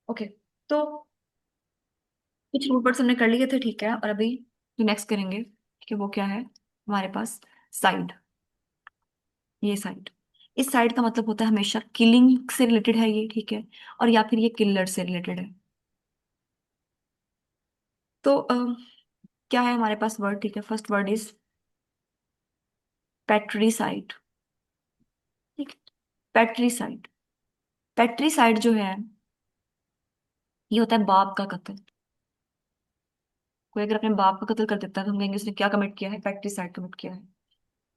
Okay. तो कुछ root words हमने कर लिए थे, ठीक है। और अभी जो नेक्स्ट करेंगे कि वो क्या है हमारे पास, साइड। ये साइड, इस साइड का मतलब होता है हमेशा किलिंग से रिलेटेड है ये, ठीक है। और या फिर ये किलर से रिलेटेड है। तो क्या है हमारे पास वर्ड, ठीक है। फर्स्ट वर्ड इज पैट्रीसाइड, ठीक है। पैट्रीसाइड, पैट्रीसाइड जो है ये होता है बाप का कत्ल। कोई अगर अपने बाप का कत्ल कर देता है तो हम कहेंगे उसने क्या कमिट किया है, पैट्रीसाइड कमिट किया है।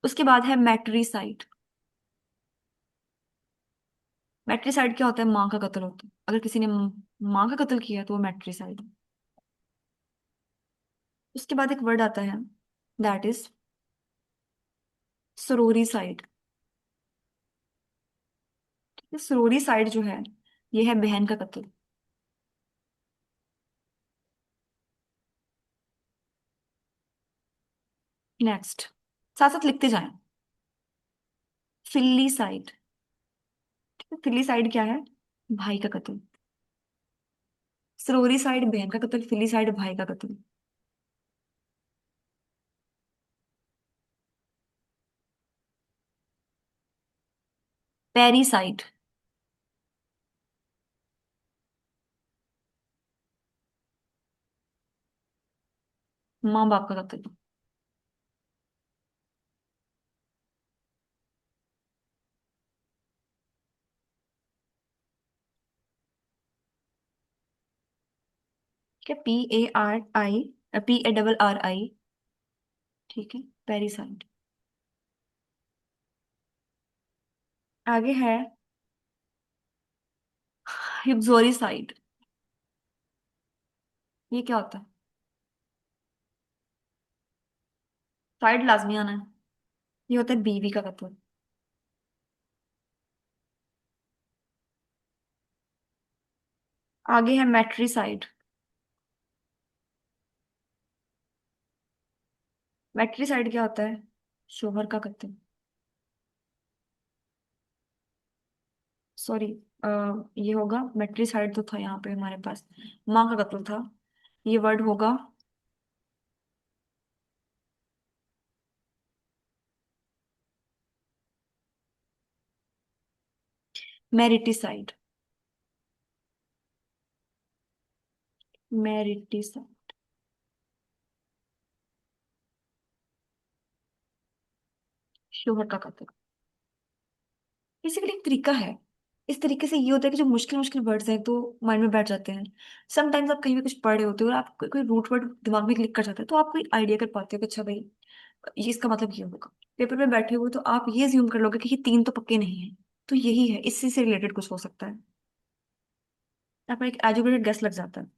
उसके बाद है मैट्रीसाइड। मैट्रीसाइड क्या होता है, माँ का कत्ल होता है। अगर किसी ने माँ का कत्ल किया है तो वो मैट्रीसाइड है। उसके बाद एक वर्ड आता है दैट इज सरोरीसाइड। सरोरीसाइड जो है ये है बहन का कत्ल। नेक्स्ट, साथ साथ लिखते जाएं। फिल्लीसाइड, फिल्लीसाइड क्या है, भाई का कत्ल। सरोरीसाइड बहन का कत्ल, फिल्लीसाइड भाई का कत्ल। पैरीसाइड, माँ बाप का कत्ल। क्या, PARI, PARRI, ठीक है, पैरीसाइड। आगे है यूक्सोरिसाइड। ये क्या होता है, साइड लाजमी आना है। ये होता है बीवी का कत्ल। आगे है मैट्रीसाइड। मैट्रीसाइड क्या होता है, शोहर का कत्ल। सॉरी, ये होगा मैट्रीसाइड तो था यहाँ पे हमारे पास, माँ का कत्ल था। ये वर्ड होगा मैरिटिसाइड। मैरिटिसाइड, शोहर का कत्ल। बेसिकली एक तरीका है। इस तरीके से ये होता है कि जो मुश्किल मुश्किल वर्ड्स हैं तो माइंड में बैठ जाते हैं। समटाइम्स आप कहीं भी कुछ पढ़ रहे होते हो और आप कोई रूट वर्ड दिमाग में क्लिक कर जाता है तो आप कोई आइडिया कर पाते हो कि अच्छा भाई ये इसका मतलब ये होगा। पेपर में बैठे हो तो आप ये ज्यूम कर लोगे कि ये तीन तो पक्के नहीं है, तो यही है, इससे से रिलेटेड कुछ हो सकता है। आपका एक एजुकेटेड गेस लग जाता है।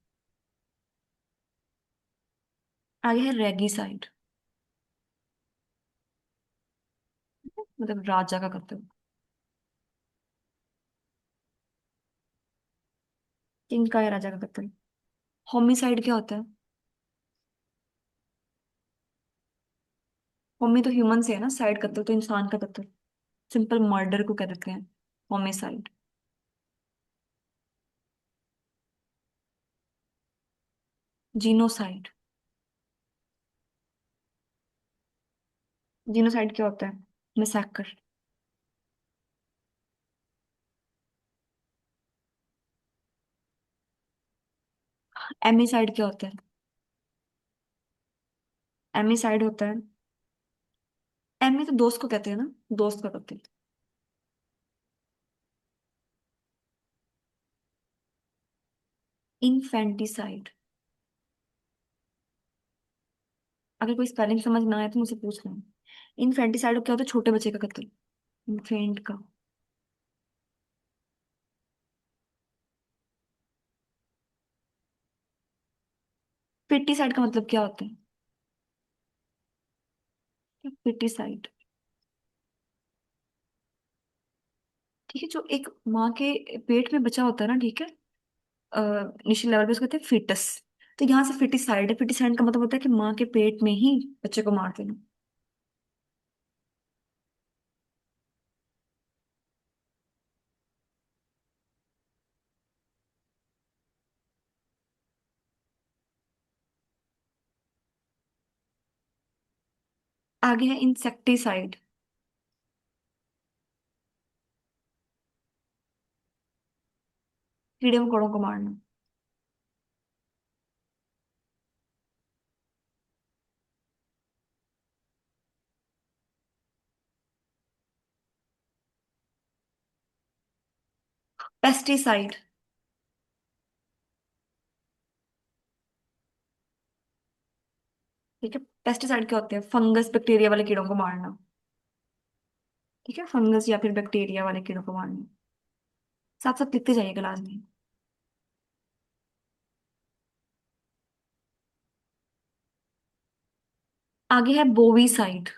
आगे है रेगिसाइड, मतलब राजा का कत्ल। किंग का है राजा का कत्ल। होमिसाइड क्या होता है, होमी तो ह्यूमन से है ना, साइड कत्ल तो इंसान का कत्ल। सिंपल मर्डर को कह देते हैं होमिसाइड। जीनोसाइड, जीनोसाइड क्या होता है, मैसेकर। एमिसाइड क्या होता है, एमिसाइड होता है, एमी तो दोस्त को कहते हैं ना, दोस्त का कत्ल। इनफेंटिसाइड, अगर कोई स्पेलिंग समझ ना आए तो मुझसे पूछ लें। इनफेंटिसाइड क्या होता है, छोटे बच्चे का कत्ल, इन्फेंट का। पिटीसाइड का मतलब क्या होता है, पिटीसाइड, ठीक है, जो एक माँ के पेट में बचा होता है ना, ठीक है, इनिशियल लेवल पे उसको कहते हैं फिटस। तो यहाँ से फिटिसाइड है, फिटिसाइड का मतलब होता है कि माँ के पेट में ही बच्चे को मार देना। आगे है इंसेक्टिसाइड। कीड़े मकोड़ों को मारना। पेस्टिसाइड। ठीक है, पेस्टिसाइड क्या होते हैं? फंगस बैक्टीरिया वाले कीड़ों को मारना। ठीक है, फंगस या फिर बैक्टीरिया वाले कीड़ों को मारना। साथ साथ लिखते जाइए क्लास में। आगे है बोवीसाइड।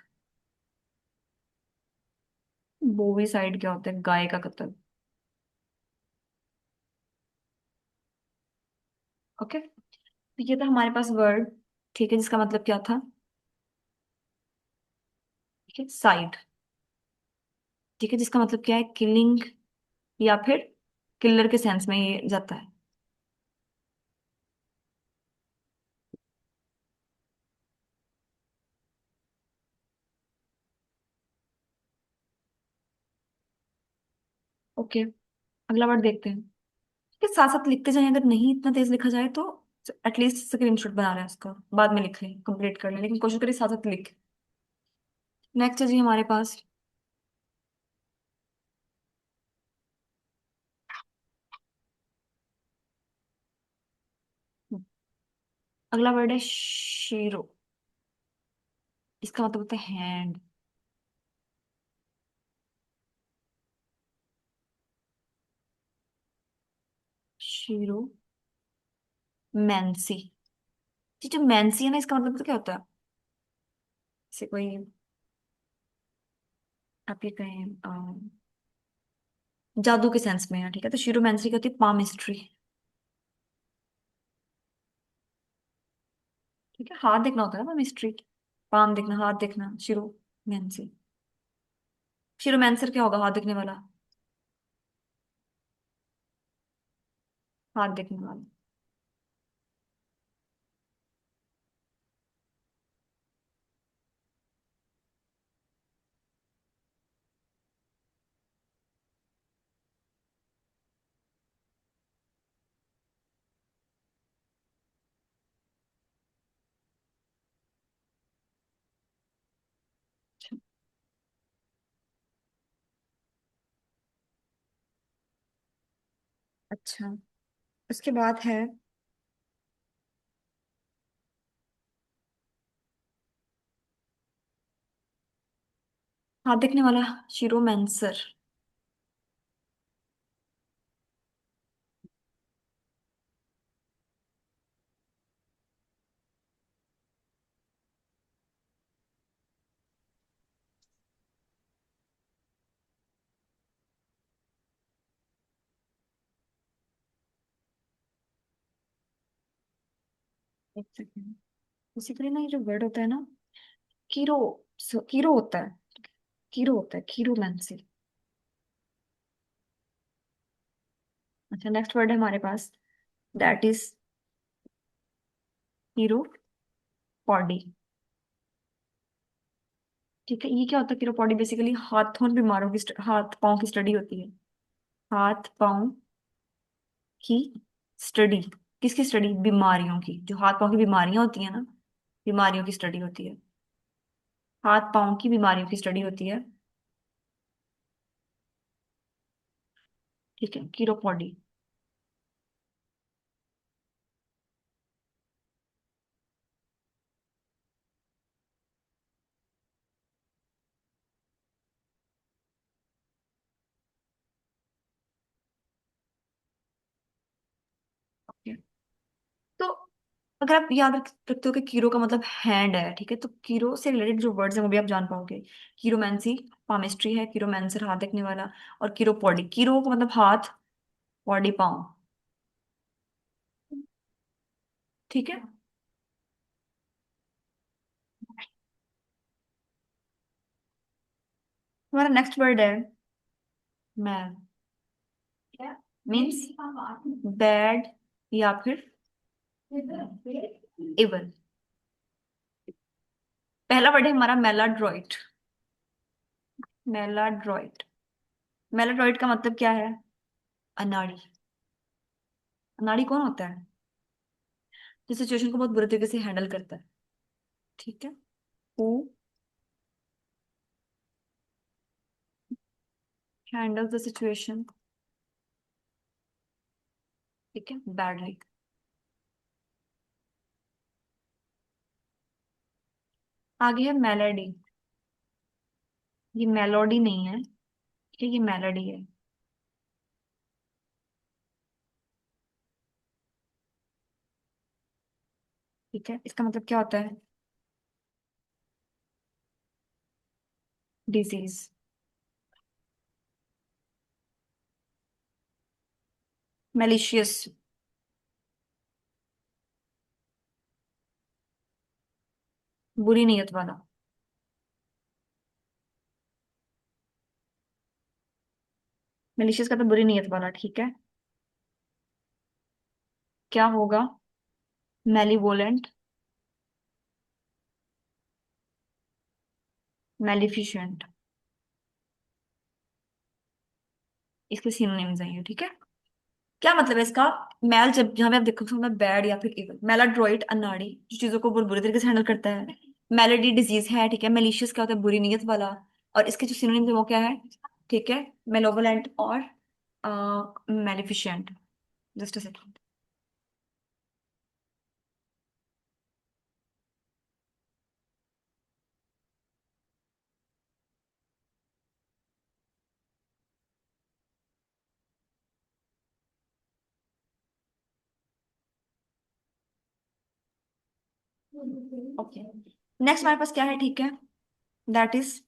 बोवीसाइड क्या होता है? गाय का कत्ल। ओके, तो ये था हमारे पास वर्ड। ठीक है, जिसका मतलब क्या था? ठीक है, साइड। ठीक है, जिसका मतलब क्या है? किलिंग या फिर किलर के सेंस में ये जाता है। ओके, अगला वर्ड देखते हैं। ठीक है, साथ साथ लिखते जाएं, अगर नहीं इतना तेज लिखा जाए तो एटलीस्ट स्क्रीनशॉट बना लें उसका, बाद में लिख लें, कंप्लीट कर लें, लेकिन कोशिश करिए साथ साथ लिख। नेक्स्ट है जी हमारे पास। अगला वर्ड है शीरो। इसका मतलब होता है हैंड। शीरो मैंसी। जी, जो मैंसी है ना, इसका मतलब तो क्या होता है? जैसे कोई, आप ये कहें जादू के सेंस में है। ठीक है, तो शीरो मैंसी क्या होती है? पामिस्ट्री। ठीक है, हाथ देखना होता है ना पामिस्ट्री। पाम देखना, हाथ देखना, शीरो मैंसी। शीरो मैंसर क्या होगा? हाथ देखने वाला, हाथ देखने वाला। अच्छा। अच्छा, उसके बाद है हाथ देखने वाला, शीरो मैंसर। एक सेकेंड। बेसिकली ना, ये जो वर्ड होता है ना, कीरो, कीरो होता है। कीरो होता है, कीरो मैंसी। अच्छा, नेक्स्ट वर्ड है हमारे पास, दैट इज कीरो पॉडी। ठीक है, ये क्या होता है? कीरो पॉडी बेसिकली हाथों बीमारों की हाथ पाँव की स्टडी होती है। हाथ पाँव की स्टडी। किसकी स्टडी? बीमारियों की। जो हाथ पाँव की बीमारियां होती है ना, बीमारियों की स्टडी होती है। हाथ पाँव की बीमारियों की स्टडी होती है। ठीक है, कीरोपॉडी। ओके, तो अगर आप याद रखते हो कि कीरो का मतलब हैंड है, ठीक है, तो कीरो से रिलेटेड जो वर्ड्स हैं वो भी आप जान पाओगे। कीरोमैंसी पामिस्ट्री है, कीरोमैंसर हाथ देखने वाला, और कीरोपॉडी, कीरो का मतलब हाथ, बॉडी पाँव। ठीक है, हमारा नेक्स्ट वर्ड है मैल। मीन्स बैड या फिर इवल। पहला वर्ड है हमारा मेलाड्रॉइट। मेलाड्रॉइट। मेलाड्रॉइट का मतलब क्या है? अनाड़ी। अनाड़ी कौन होता है? जो सिचुएशन को बहुत बुरे तरीके से हैंडल करता है। ठीक है। Who handle the situation. ठीक है, बैडली। आगे है मेलेडी। ये मेलोडी नहीं है, ठीक है, ये मेलोडी है। ठीक है, इसका मतलब क्या होता है? डिजीज। मेलिशियस। बुरी नीयत वाला। मेलिशियस का तो बुरी नीयत वाला, ठीक है। क्या होगा? मेलीवोलेंट। मेलिफिशेंट। इसके सिनोनिम्स हैं ये, ठीक है। क्या मतलब है इसका? मैल, जब जहां पे आप देखो तो बैड या फिर इवल। मेलाड्रॉइट अनाड़ी, जो चीजों को बहुत बुरी तरीके से हैंडल करता है। मेलेडी डिजीज है, ठीक है। मेलिशियस क्या होता है? बुरी नीयत वाला। और इसके जो सिनोनिम्स है वो क्या है? ठीक है, मेलोवलेंट और maleficent. Just a second. Okay, next हमारे पास क्या है? ठीक है, दैट इज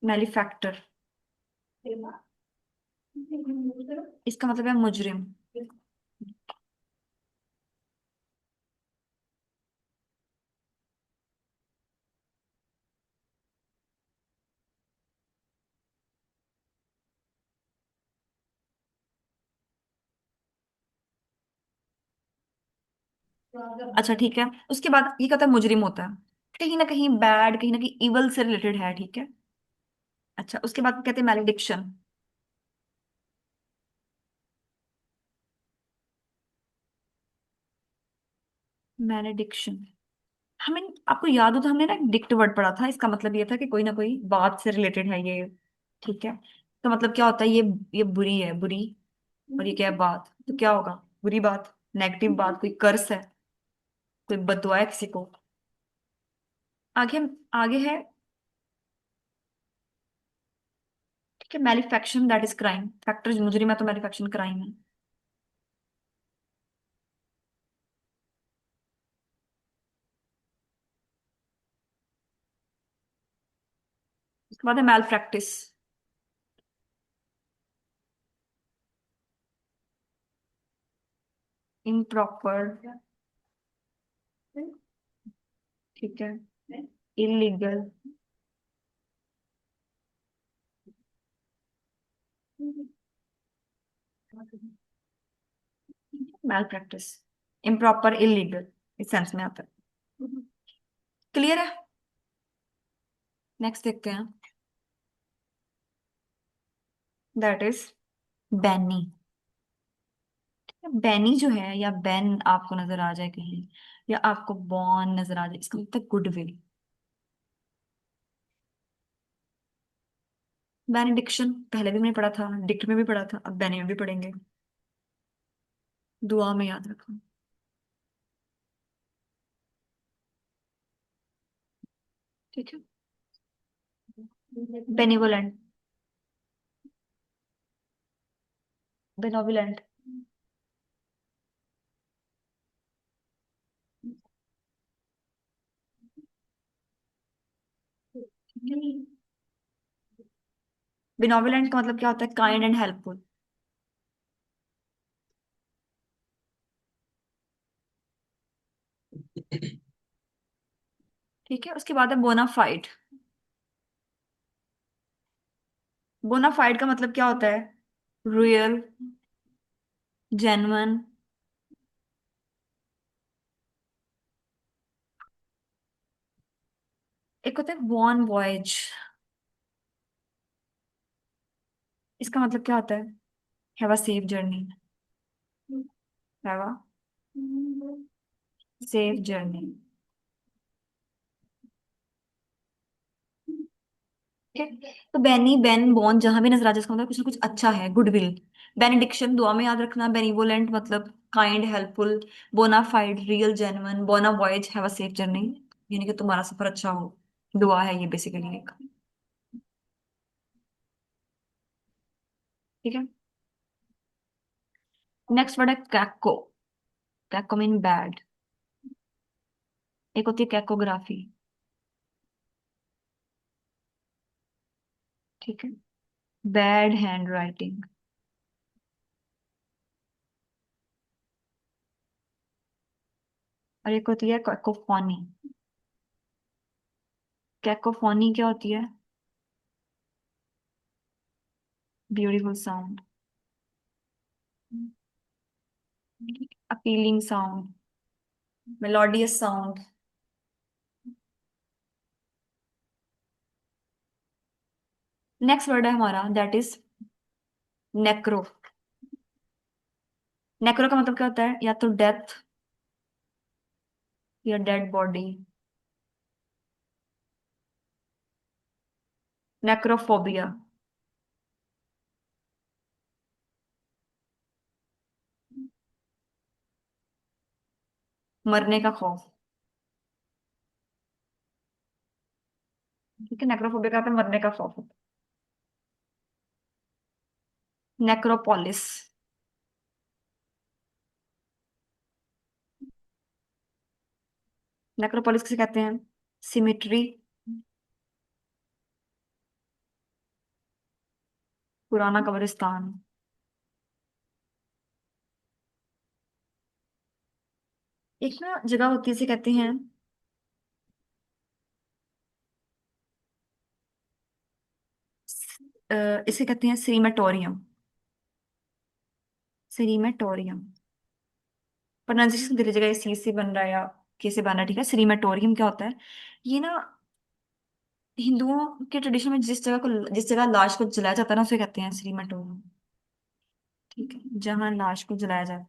मैन्युफैक्चर। इसका मतलब है मुजरिम। अच्छा ठीक है, उसके बाद ये कहता है मुजरिम होता है, कहीं ना कहीं इवल से रिलेटेड है, ठीक है। अच्छा, उसके बाद कहते हैं मैलेडिक्शन। मैलेडिक्शन, हमें आपको याद हो तो हमने ना डिक्ट वर्ड पढ़ा था, इसका मतलब ये था कि कोई ना कोई बात से रिलेटेड है ये। ठीक है, तो मतलब क्या होता है? ये बुरी है, बुरी। और ये क्या है? बात। तो क्या होगा? बुरी बात, नेगेटिव बात, कोई कर्स है, कोई बददुआ है किसी को। आगे आगे है, ठीक है, मैलिफेक्शन दैट इज क्राइम। फैक्टर मुजरिम है तो मैलिफेक्शन क्राइम है। उसके बाद है मैल प्रैक्टिस। इम्प्रॉपर। ठीक है, इलीगल। मैल प्रैक्टिस, इम्प्रॉपर, इलीगल, इस सेंस में आता है। क्लियर है? नेक्स्ट देखते हैं, दैट इज बैनी। बैनी जो है, या बैन आपको नजर आ जाए कहीं, या आपको बॉन नजर आ जाए, इसका मतलब गुडविल। बेनेडिक्शन पहले भी मैंने पढ़ा था, डिक्ट में भी पढ़ा था, अब बैनी में भी पढ़ेंगे। दुआ में याद रखो। ठीक है, बेनिवोलेंट। बेनोविलेंट। बेनोविलेंट का मतलब क्या होता है? Kind and helpful. ठीक है, उसके बाद है बोनाफाइड। बोनाफाइड का मतलब क्या होता है? रियल, जेन्युइन, एक होता है वॉन वॉयज। इसका मतलब क्या होता है? Have a safe journey. Have a safe journey. ठीक है, तो बेनी बेन बॉन जहां भी नजर आ जाए इसका मतलब कुछ ना कुछ अच्छा है, गुडविल। बेनिडिक्शन दुआ में याद रखना, बेनिवोलेंट मतलब kind helpful. Bona fide real genuine, bon voyage have a safe journey, यानी कि तुम्हारा सफर अच्छा हो। दुआ है ये बेसिकली एक। ठीक है। नेक्स्ट वर्ड है कैको। कैको मीन बैड। एक होती है कैकोग्राफी। ठीक है। Bad hand writing. और एक होती है कैकोफोनी। कैकोफोनी क्या होती है? Beautiful sound, appealing sound, melodious sound. Next word है हमारा दैट इज नेक्रो। नेक्रो का मतलब क्या होता है? या तो डेथ या डेड बॉडी। नेक्रोफोबिया। मरने का खौफ। ठीक है, नेक्रोफोबिया का मतलब मरने का खौफ। नेक्रोपोलिस। नेक्रोपोलिस किसे कहते हैं? सिमिट्री, पुराना कब्रिस्तान। एक ना जगह होती है इसे कहते हैं इसे कहते हैं सीमेटोरियम। सीमेटोरियम। प्रोनाउंसिएशन दे लीजिएगा, ये सी से बन रहा है या कैसे बन रहा है। ठीक है, सीमेटोरियम क्या होता है? ये ना हिंदुओं के ट्रेडिशन में जिस जगह लाश को जलाया जाता है ना उसे कहते हैं सीमेटोरियम। ठीक है, जहाँ लाश को जलाया जाता है।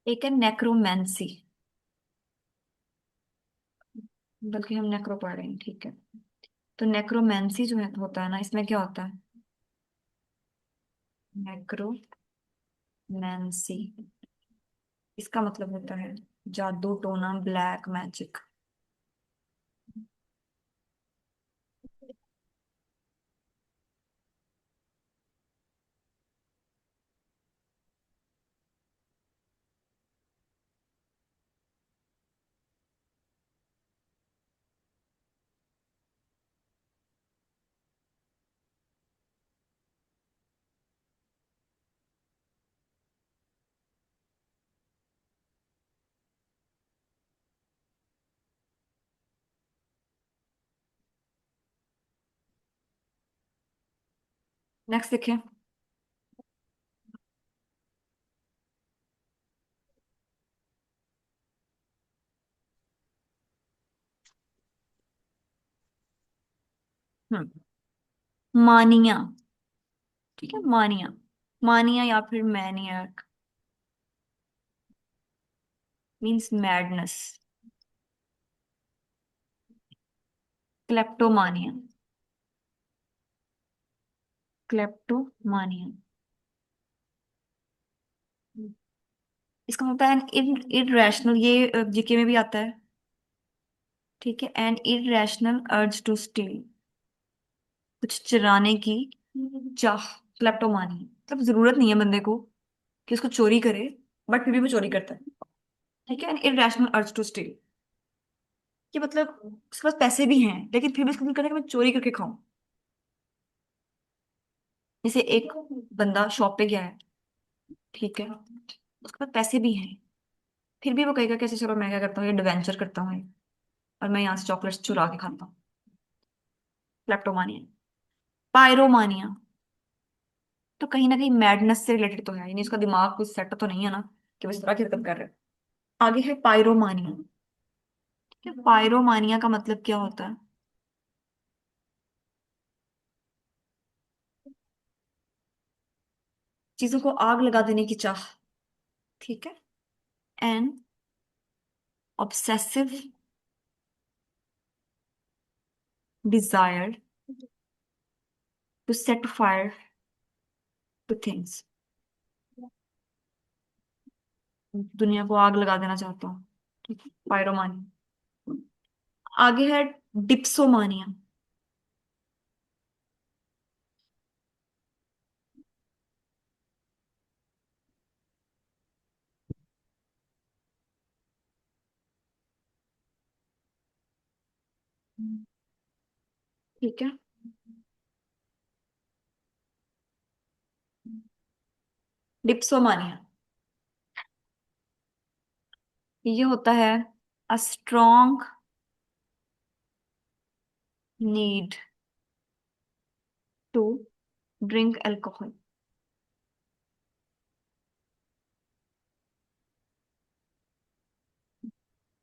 एक है नेक्रोमेंसी। बल्कि हम नेक्रो पढ़ रहे हैं, ठीक है। तो नेक्रोमेंसी जो है होता है ना, इसमें क्या होता है? नेक्रोमेंसी इसका मतलब होता है जादू टोना, ब्लैक मैजिक। नेक्स्ट देखिए। हम्म मानिया। ठीक है, मानिया। मानिया या फिर मैनियक मीन्स मैडनेस। क्लेप्टोमानिया। क्लेप्टोमानिया। इसका मतलब है इरेशनल, ये जीके में भी आता है। ठीक है, an irrational urge to steal, कुछ चुराने की चाह। क्लेप्टोमानी मतलब जरूरत नहीं है बंदे को कि उसको चोरी करे, बट फिर भी वो चोरी करता है। ठीक है, an irrational urge to steal, कि मतलब उसके पास पैसे भी हैं लेकिन फिर भी उसको दिल करता है कि मैं चोरी करके खाऊं। जैसे एक बंदा शॉप पे गया है, ठीक है, उसके पास पैसे भी हैं, फिर भी वो कहेगा कैसे चलो मैं क्या करता हूँ, ये एडवेंचर करता हूँ और मैं यहाँ से चॉकलेट्स चुरा के खाता हूँ। क्लेप्टोमानिया। पायरोमानिया तो कहीं ना कहीं मैडनेस से रिलेटेड तो है, यानी उसका दिमाग कुछ सेट तो नहीं है ना कि वो इस तरह की हरकत कर रहा है। आगे है पायरोमानिया। ठीक है, पायरोमानिया का मतलब क्या होता है? चीजों को आग लगा देने की चाह। ठीक है। An obsessive desire to set fire to things. दुनिया को आग लगा देना चाहता हूँ। ठीक है, पायरोमानिया। आगे है डिप्सोमानिया। ठीक है। डिप्सोमानिया ये होता है a strong need to drink alcohol.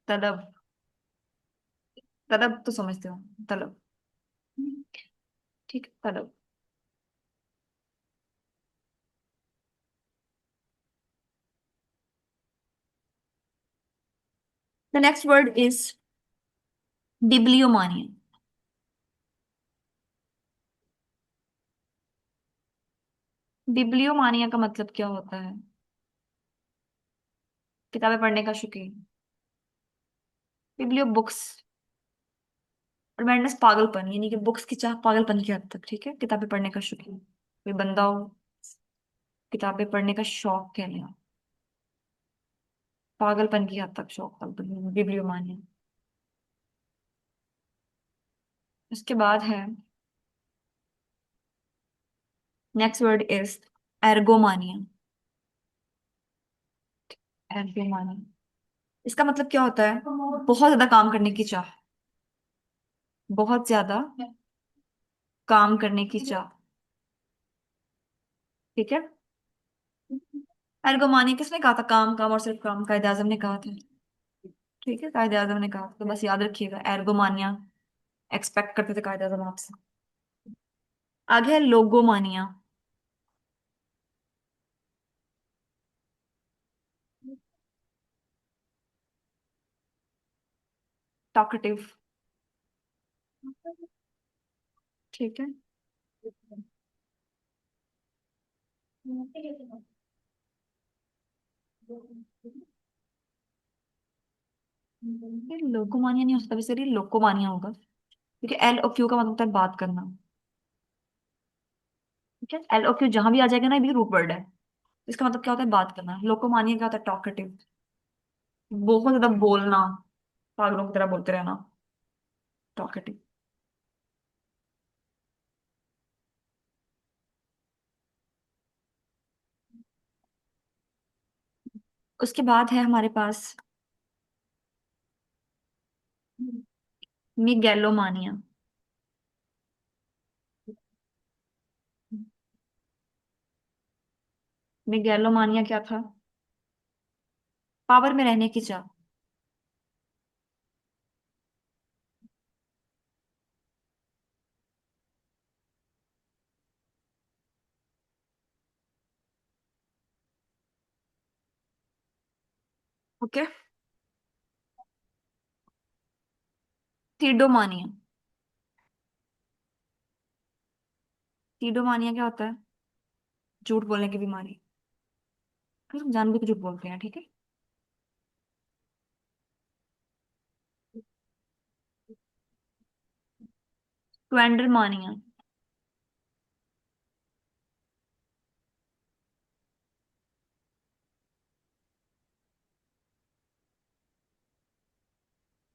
तलब। तलब तो समझते हो, तलब। ठीक है, तलब। The next word is bibliomania. Bibliomania का मतलब क्या होता है? किताबें पढ़ने का शौकीन। Biblio books. और मैडनेस पागलपन, यानी कि बुक्स की चाह पागलपन की हद तक। ठीक है, किताबें पढ़ने का शौकीन कोई बंदा हो, किताबें पढ़ने का शौक कह लिया, पागलपन की हद तक शौक तक बिब्लियोमानिया। उसके बाद है नेक्स्ट वर्ड इज एर्गोमानिया। एर्गोमानिया इसका मतलब क्या होता है? बहुत ज्यादा काम करने की चाह। बहुत ज्यादा काम करने की चाह। ठीक है। एर्गोमानिया किसने कहा था? काम काम और सिर्फ काम, कायदे आजम ने कहा था। ठीक है, कायदे आजम ने कहा था, तो बस याद रखिएगा एर्गोमानिया एक्सपेक्ट करते थे कायदे आजम आपसे। आगे है लोगोमानिया। टॉकेटिव। ठीक है। ये लोगोमानिया नहीं हो सकता, वैसे लोकोमानिया होगा, क्योंकि एल और क्यू का मतलब होता है बात करना। ठीक है, एल और क्यू जहां भी आ जाएगा ना, ये भी रूट वर्ड है। इसका मतलब क्या होता है? बात करना। लोकोमानिया क्या होता है? टॉकेटिव। बहुत ज्यादा बोलना, पागलों की तरह बोलते रहना, टॉकेटिव। उसके बाद है हमारे पास मिगैलोमानिया। मिगैलोमानिया क्या था? पावर में रहने की चाह। ओके। थीडोमानिया। थीडोमानिया क्या होता है? झूठ बोलने की बीमारी। हम जानबूझ के झूठ बोलते हैं। ठीक है। स्क्वेंडरमानिया।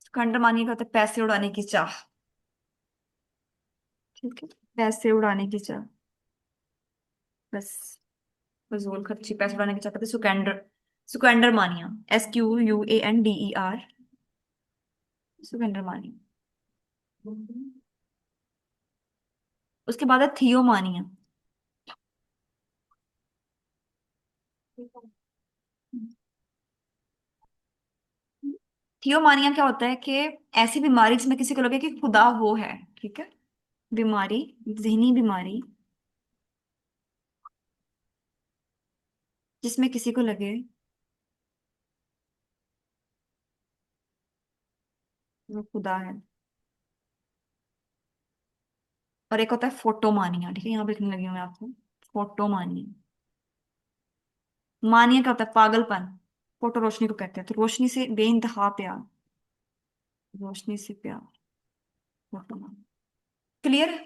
स्क्वेंडरमानिया का होता है पैसे उड़ाने की चाह। ठीक है, पैसे उड़ाने की चाह। बस फजूल खर्ची, पैसे उड़ाने की चाह करते सुकेंडर। सुकेंडर मानिया, SQUANDER। सुकेंडर मानिया। उसके बाद है थियोमानिया। थियोमानिया क्या होता है कि ऐसी बीमारी जिसमें किसी को लगे कि खुदा वो है। ठीक है। बीमारी, जहनी बीमारी जिसमें किसी को लगे वो खुदा है। और एक होता है फोटोमानिया। ठीक है, यहाँ पे लिखने लगी हूँ मैं आपको। फोटोमानिया। मानिया क्या होता है? पागलपन। फोटो रोशनी को कहते हैं, तो रोशनी से बेइंतहा प्यार। रोशनी से प्यार। फोटोमानिया। क्लियर।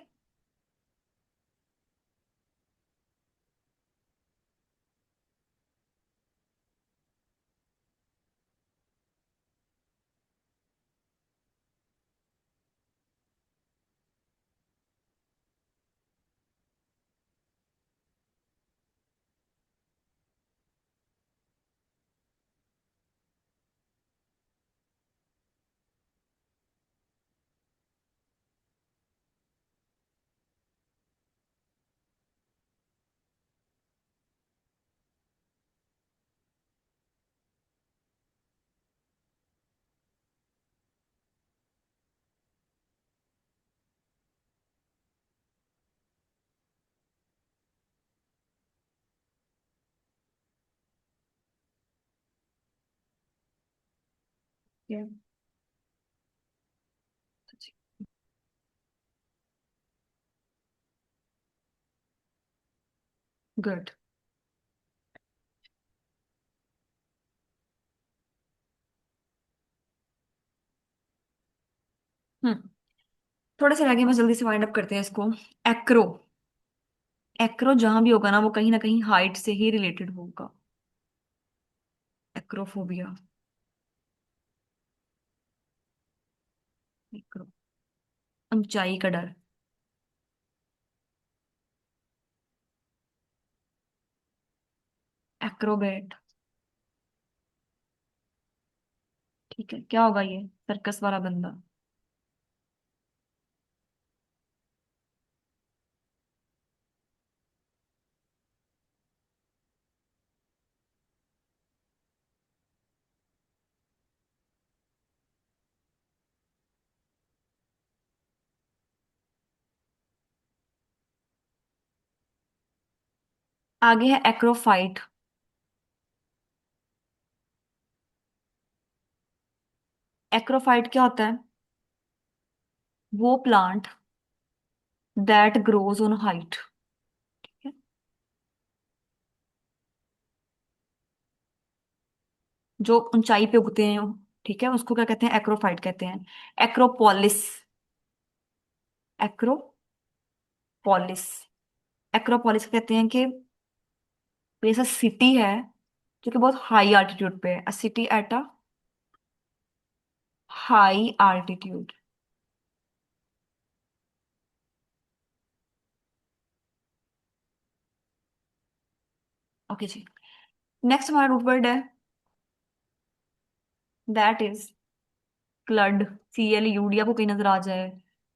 गुड। हम्म। थोड़े से आगे, मैं जल्दी से वाइंड अप करते हैं इसको। एक्रो। एक्रो जहां भी होगा ना, वो कहीं ना कहीं हाइट से ही रिलेटेड होगा। एक्रोफोबिया। एक्रो, ऊंचाई का डर। एक्रोबैट। ठीक है, क्या होगा ये सर्कस वाला बंदा? आगे है एक्रोफाइट। एक्रोफाइट क्या होता है? वो plant that grows on height. जो ऊंचाई पे उगते हैं। ठीक है, उसको क्या कहते हैं? एक्रोफाइट कहते हैं। एक्रोपोलिस। एक्रोपोलिस। एक्रोपोलिस कहते हैं कि कोई ऐसा सिटी है जो कि बहुत हाई आल्टीट्यूड पे है। A city at a high altitude. Okay जी। नेक्स्ट हमारा रूट वर्ड है, दैट इज क्लड। CLUD आपको कहीं नजर आ जाए,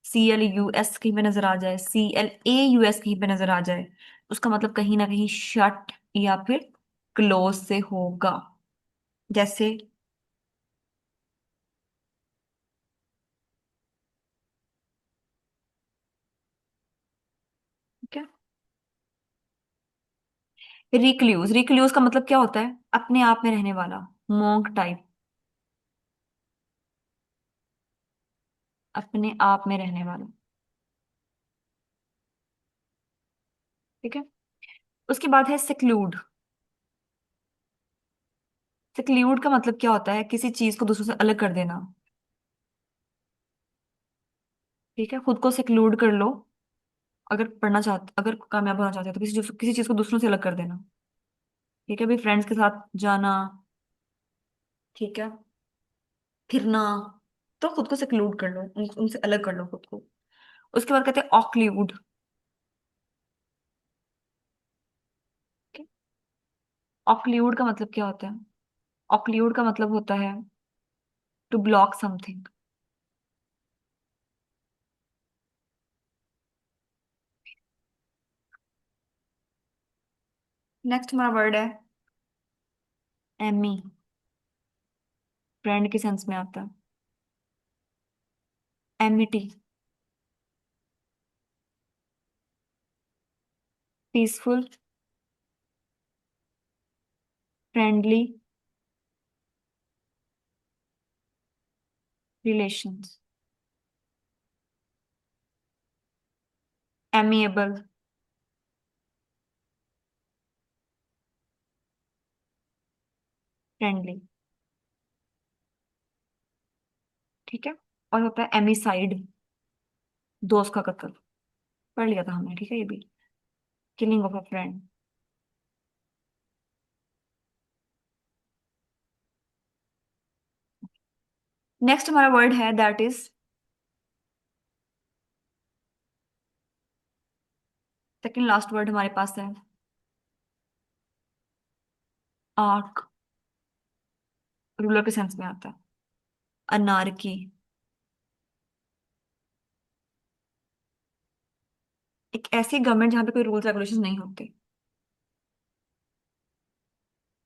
CLUS कहीं पे नजर आ जाए, CLAUS कहीं पे नजर आ जाए, उसका मतलब कहीं ना कहीं शट या फिर क्लोज से होगा। जैसे, ठीक है। रिक्ल्यूज। रिक्ल्यूज का मतलब क्या होता है? अपने आप में रहने वाला, मोंक टाइप। अपने आप में रहने वाला। ठीक है। उसके बाद है सेक्लूड। सेक्लूड का मतलब क्या होता है? किसी चीज को दूसरों से अलग कर देना। ठीक है, खुद को सेक्लूड कर लो। अगर पढ़ना चाहते, अगर कामयाब होना चाहते हो तो किसी चीज को दूसरों से अलग कर देना। ठीक है, भी फ्रेंड्स के साथ जाना। ठीक है। फिरना। तो खुद को सेक्लूड कर लो, उनसे अलग कर लो खुद को। उसके बाद कहते हैं ऑक्लूड। ऑक्लूड का मतलब क्या होता है? ऑक्लूड का मतलब होता है टू ब्लॉक समथिंग। नेक्स्ट हमारा वर्ड है एमी। फ्रेंड के सेंस में आता है। Amity. Peaceful. Friendly. Relations. Amiable. Friendly. ठीक है। और होता है एमिसाइड। दोस्त का कत्ल। पढ़ लिया था हमने, ठीक है ये भी। Killing of a friend. Next हमारा वर्ड है that is, second last word हमारे पास है आर्क। रूलर के सेंस में आता है। अनारकी। एक ऐसी गवर्नमेंट जहाँ पे कोई रूल्स रेगुलेशन नहीं होते।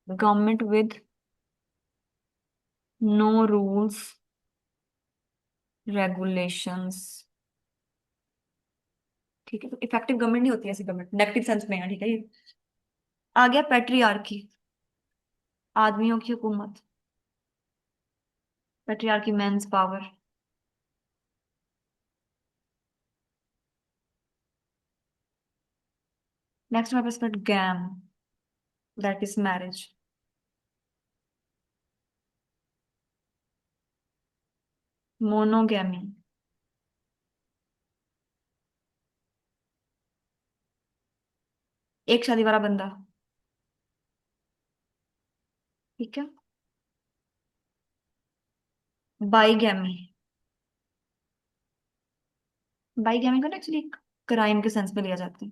Government with no rules regulations. ठीक है, तो इफेक्टिव गवर्नमेंट नहीं होती ऐसी गवर्नमेंट, नेगेटिव सेंस में है, ठीक है ये। आ गया पेट्रियार्की। आदमियों की हुकूमत। Patriarchy mains power. नेक्स्ट हमारे पास gam, that is marriage. Monogamy. एक शादी वाला बंदा। ठीक है। बाईगैमी। बाईगैमी को ना एक्चुअली क्राइम के सेंस में लिया जाता है,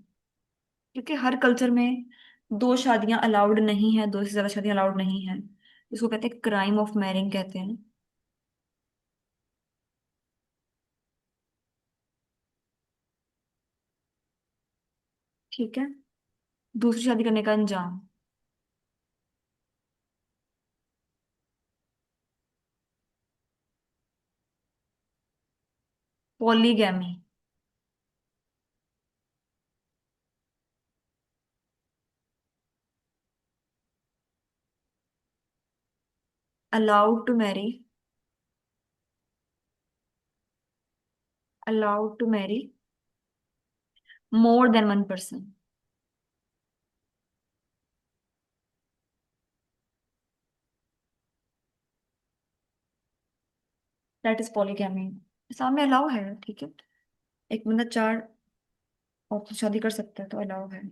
क्योंकि हर कल्चर में दो शादियां अलाउड नहीं है, दो से ज्यादा शादियां अलाउड नहीं है। इसको कहते हैं क्राइम ऑफ मैरिंग कहते हैं। ठीक है। दूसरी शादी करने का अंजाम। Polygamy. Allowed to marry. Allowed to marry more than one person. That is polygamy. सामने अलाउ है, ठीक है। एक बंदा चार औरतों से शादी कर सकता है तो अलाउ है।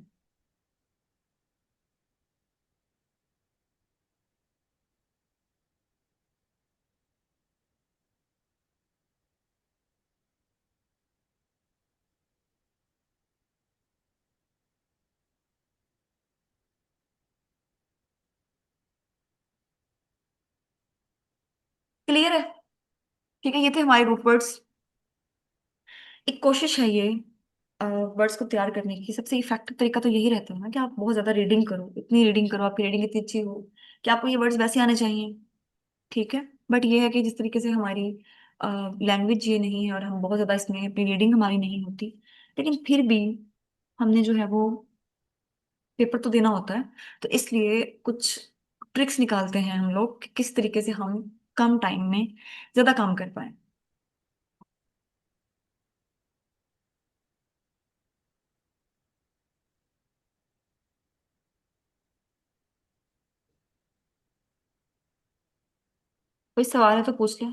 क्लियर है। ठीक है, ये थे हमारे रूट वर्ड्स। एक कोशिश है ये वर्ड्स को तैयार करने की। सबसे इफेक्टिव तरीका तो यही रहता है ना कि आप बहुत ज्यादा रीडिंग करो, इतनी रीडिंग करो, आपकी रीडिंग इतनी अच्छी हो कि आपको ये वर्ड्स वैसे आने चाहिए। ठीक है। बट ये है कि जिस तरीके से हमारी लैंग्वेज ये नहीं है और हम बहुत ज्यादा इसमें अपनी रीडिंग हमारी नहीं होती, लेकिन फिर भी हमने जो है वो पेपर तो देना होता है। तो इसलिए कुछ ट्रिक्स निकालते हैं हम लोग कि किस तरीके से हम कम टाइम में ज्यादा काम कर पाए। कोई सवाल है तो पूछ ले।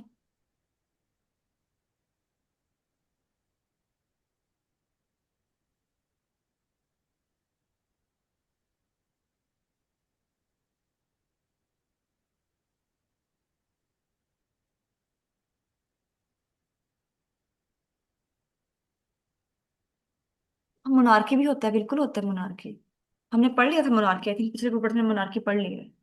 मोनार्की भी होता है, बिल्कुल होता है मोनार्की। हमने पढ़ लिया था मोनार्की, आई थिंक पिछले पेपर में मोनार्की पढ़ लिया है।